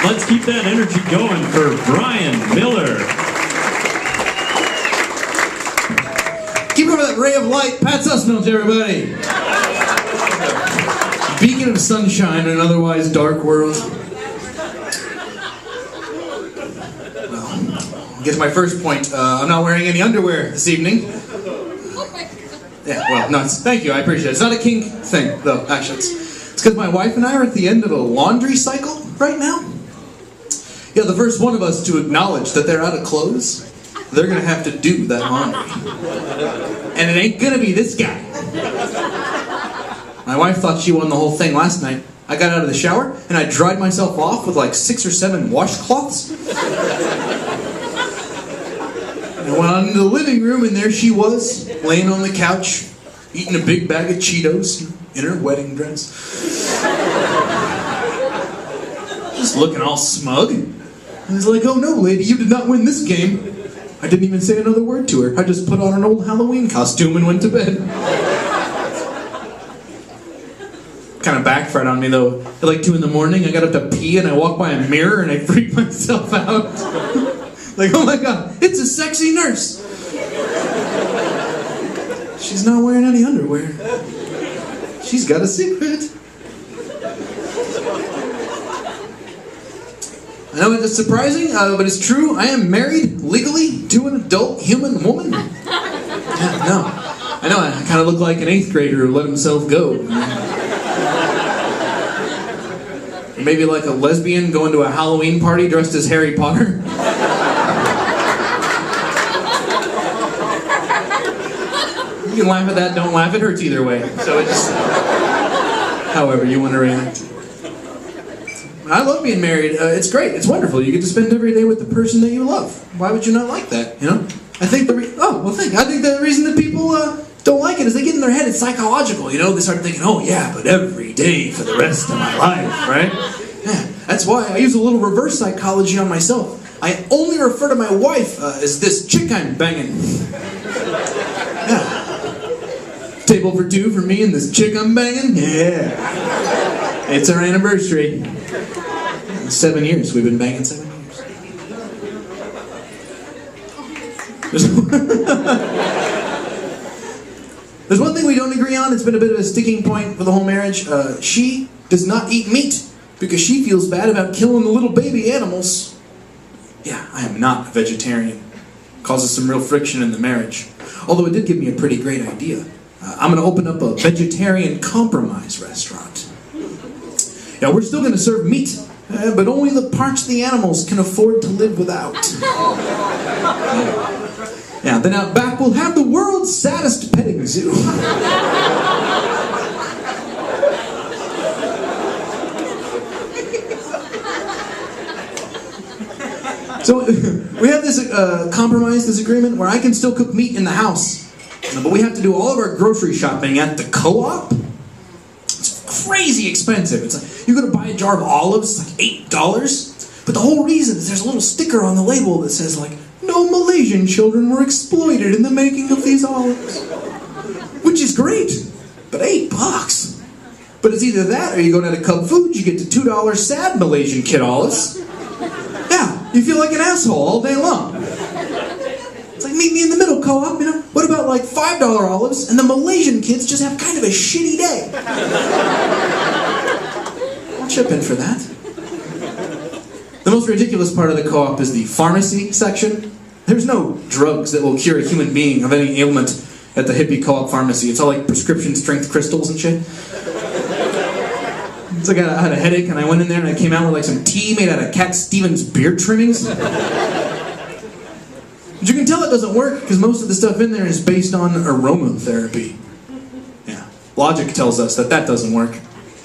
Let's keep that energy going for Bryan Miller. Keep over that ray of light. Pat Sussmilch, everybody. Beacon of sunshine in an otherwise dark world. Well, I guess my first point. I'm not wearing any underwear this evening. Yeah, well, no, thank you, I appreciate it. It's not a kink thing, though, actually. It's because my wife and I are at the end of a laundry cycle right now. Yeah, the first one of us to acknowledge that they're out of clothes, they're going to have to do that laundry. And it ain't going to be this guy. My wife thought she won the whole thing last night. I got out of the shower, and I dried myself off with like 6 or 7 washcloths. I went on into the living room, and there she was, laying on the couch, eating a big bag of Cheetos in her wedding dress. Just looking all smug. I was like, oh no, lady, you did not win this game. I didn't even say another word to her. I just put on an old Halloween costume and went to bed. Kind of backfired on me, though. At like 2 in the morning, I got up to pee, and I walked by a mirror, and I freaked myself out. Like, oh my god, it's a sexy nurse. She's not wearing any underwear. She's got a secret. I know it's surprising, but it's true. I am married legally to an adult human woman. Yeah, no. I know, I kind of look like an 8th grader who let himself go. Maybe like a lesbian going to a Halloween party dressed as Harry Potter. You can laugh at that, don't laugh, it hurts either way. So it's just however you want to react. I love being married. It's great. It's wonderful. You get to spend every day with the person that you love. Why would you not like that? You know? I think the reason that people don't like it is they get in their head it's psychological. You know, they start thinking, oh yeah, but every day for the rest of my life, right? Yeah, that's why I use a little reverse psychology on myself. I only refer to my wife as this chick I'm banging. Yeah. Table for 2 for me and this chick I'm banging. Yeah. It's our anniversary. 7 years. We've been banging 7 years. There's one thing we don't agree on. It's been a bit of a sticking point for the whole marriage. She does not eat meat because she feels bad about killing the little baby animals. Yeah, I am not a vegetarian. Causes some real friction in the marriage. Although it did give me a pretty great idea. I'm going to open up a vegetarian compromise restaurant. Now, we're still going to serve meat, but only the parts the animals can afford to live without. Now, then out back, we'll have the world's saddest petting zoo. So, we have this compromise, this agreement, where I can still cook meat in the house, but we have to do all of our grocery shopping at the co-op. It's crazy expensive. It's like, you're going to buy a jar of olives, it's like $8, but the whole reason is there's a little sticker on the label that says, like, no Malaysian children were exploited in the making of these olives. Which is great, but $8. But it's either that or you go down to Cub Foods, you get the $2 sad Malaysian kid olives. Yeah, you feel like an asshole all day long. It's like, meet me in the middle, co-op, you know? What about like $5 olives and the Malaysian kids just have kind of a shitty day? I'll chip in for that. The most ridiculous part of the co-op is the pharmacy section. There's no drugs that will cure a human being of any ailment at the hippie co-op pharmacy. It's all like prescription strength crystals and shit. It's like I had a headache and I went in there and I came out with like some tea made out of Cat Stevens beard trimmings. But you can tell it doesn't work because most of the stuff in there is based on aromatherapy. Yeah, logic tells us that that doesn't work.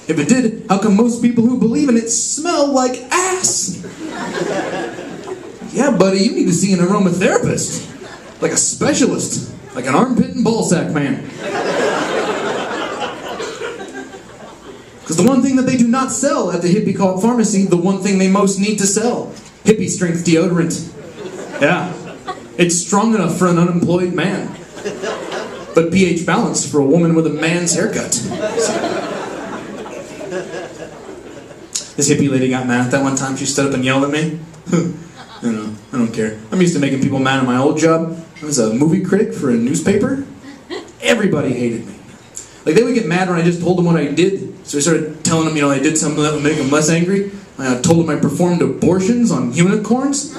If it did, how come most people who believe in it smell like ass? Yeah, buddy, you need to see an aromatherapist. Like a specialist. Like an armpit and ballsack man. Because the one thing that they do not sell at the hippie co-op pharmacy, the one thing they most need to sell. Hippie strength deodorant. Yeah. It's strong enough for an unemployed man. But pH balanced for a woman with a man's haircut. This hippie lady got mad at that one time. She stood up and yelled at me. I don't care. I'm used to making people mad at my old job. I was a movie critic for a newspaper. Everybody hated me. Like, they would get mad when I just told them what I did. So I started telling them, I did something that would make them less angry. I told them I performed abortions on unicorns.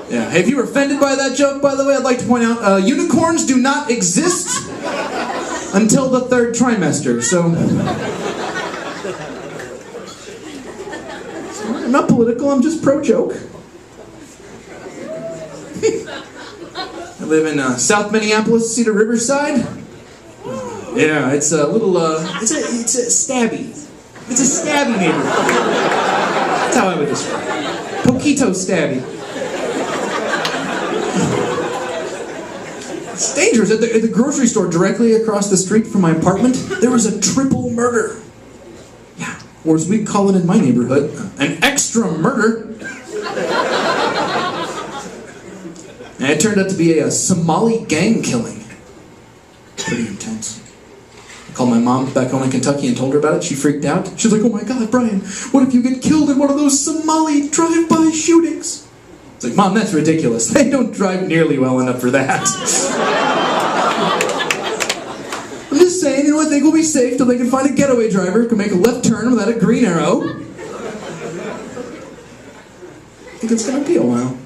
Yeah. Hey, if you were offended by that joke, by the way, I'd like to point out, unicorns do not exist until the 3rd trimester, so... I'm not political, I'm just pro-joke. I live in South Minneapolis, Cedar Riverside. Yeah, it's a little, it's a stabby. It's a stabby neighborhood. That's how I would describe it. Poquito stabby. It's dangerous. At the grocery store directly across the street from my apartment, there was a triple murder. Yeah, or as we call it in my neighborhood, an extra murder. And it turned out to be a Somali gang killing. Pretty intense. I called my mom back home in Kentucky and told her about it. She freaked out. She's like, oh my God, Brian, what if you get killed in one of those Somali drive-by shootings? It's like, Mom, that's ridiculous. They don't drive nearly well enough for that. I'm just saying, I think we'll be safe till they can find a getaway driver who can make a left turn without a green arrow. I think it's going to be a while.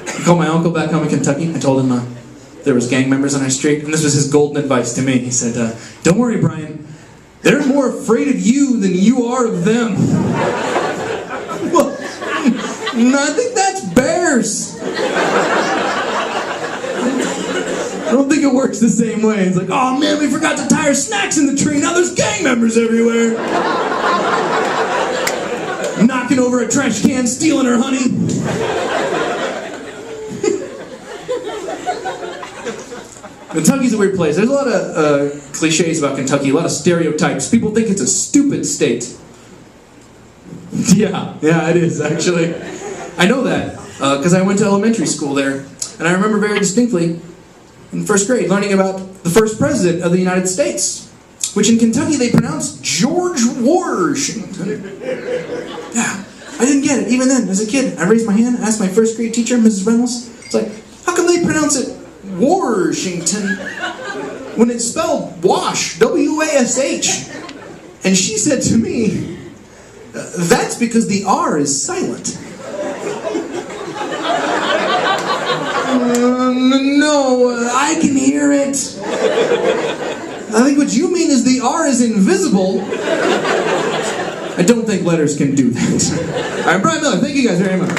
I called my uncle back home in Kentucky. I told him there was gang members on our street, and this was his golden advice to me. He said, don't worry, Brian. They're more afraid of you than you are of them. Well, I think that's bears. I don't think it works the same way. It's like, oh man, we forgot to tie our snacks in the tree. Now there's gang members everywhere. Knocking over a trash can, stealing her honey. Kentucky's a weird place. There's a lot of cliches about Kentucky, a lot of stereotypes. People think it's a stupid state. Yeah, it is, actually. I know that, because I went to elementary school there, and I remember very distinctly, in 1st grade, learning about the first president of the United States, which in Kentucky they pronounce George Washington. Yeah, I didn't get it, even then, as a kid. I raised my hand, asked my 1st grade teacher, Mrs. Reynolds, it's like, how come they pronounce it Washington when it's spelled wash, W-A-S-H? And she said to me, that's because the R is silent. No, I can hear it. I think what you mean is the R is invisible. I don't think letters can do that. All right, Bryan Miller, thank you guys very much.